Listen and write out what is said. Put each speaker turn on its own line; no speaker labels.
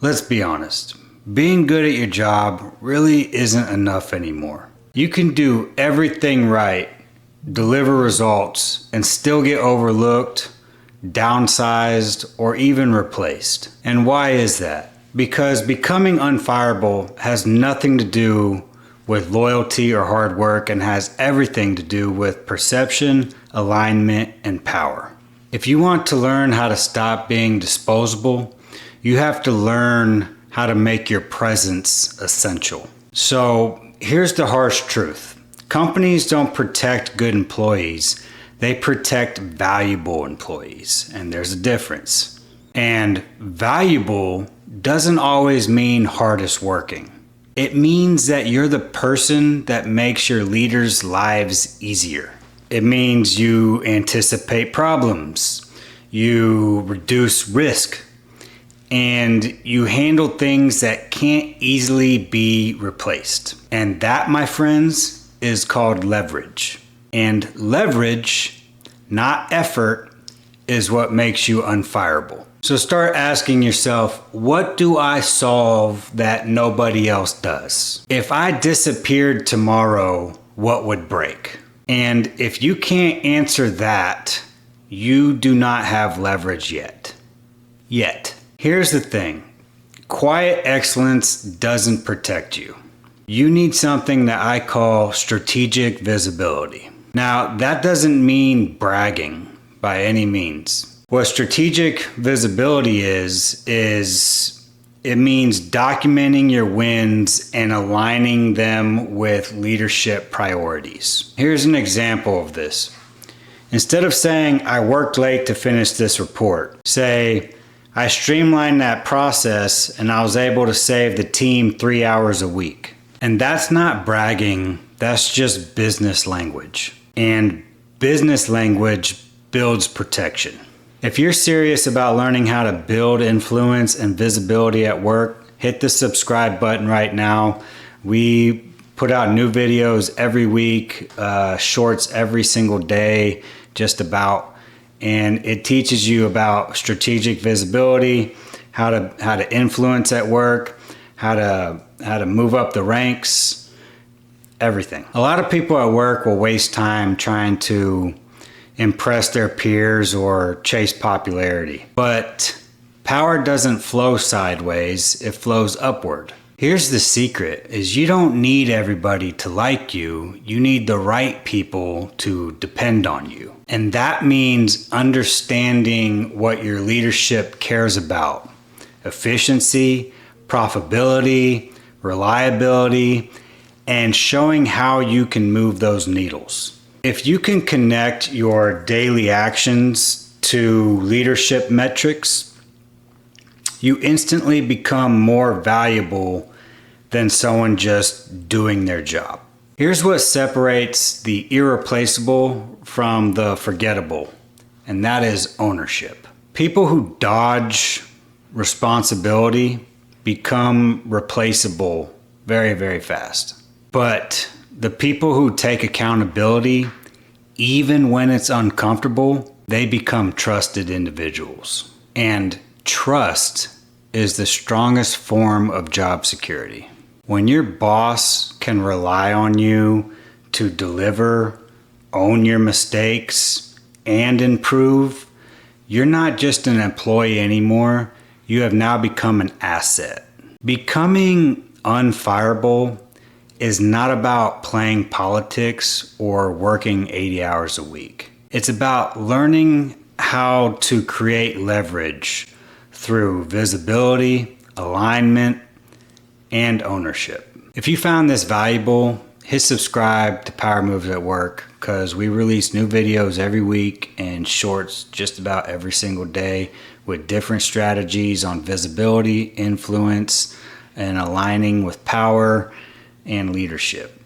Let's be honest, being good at your job really isn't enough anymore. You can do everything right, deliver results, and still get overlooked, downsized, or even replaced. And why is that? Because becoming unfireable has nothing to do with loyalty or hard work and has everything to do with perception, alignment, and power. If you want to learn how to stop being disposable, you have to learn how to make your presence essential. So here's the harsh truth. Companies don't protect good employees, they protect valuable employees, and there's a difference. And valuable doesn't always mean hardest working. It means that you're the person that makes your leaders' lives easier. It means you anticipate problems, you reduce risk, and you handle things that can't easily be replaced. And that, my friends, is called leverage. And leverage, not effort, is what makes you unfireable. So start asking yourself, what do I solve that nobody else does? If I disappeared tomorrow, what would break? And if you can't answer that, you do not have leverage yet. Here's the thing. Quiet excellence doesn't protect you. You need something that I call strategic visibility. Now, that doesn't mean bragging by any means. What strategic visibility is it means documenting your wins and aligning them with leadership priorities. Here's an example of this. Instead of saying, I worked late to finish this report, say, I streamlined that process and I was able to save the team 3 hours a week. And that's not bragging, that's just business language. And business language builds protection. If you're serious about learning how to build influence and visibility at work, hit the subscribe button right now. We put out new videos every week, shorts every single day, just about. And it teaches you about strategic visibility, how to influence at work, how to move up the ranks, everything. A lot of people at work will waste time trying to impress their peers or chase popularity. But power doesn't flow sideways, it flows upward. Here's the secret, is you don't need everybody to like you, you need the right people to depend on you. And that means understanding what your leadership cares about. Efficiency, profitability, reliability, and showing how you can move those needles. If you can connect your daily actions to leadership metrics, you instantly become more valuable than someone just doing their job. Here's what separates the irreplaceable from the forgettable, and that is ownership. People who dodge responsibility become replaceable very, very fast. But the people who take accountability, even when it's uncomfortable, they become trusted individuals. And trust is the strongest form of job security. When your boss can rely on you to deliver, own your mistakes, and improve, you're not just an employee anymore, you have now become an asset. Becoming unfireable is not about playing politics or working 80 hours a week. It's about learning how to create leverage through visibility, alignment, and ownership. If you found this valuable, hit subscribe to Power Moves at Work, because we release new videos every week and shorts just about every single day with different strategies on visibility, influence, and aligning with power and leadership.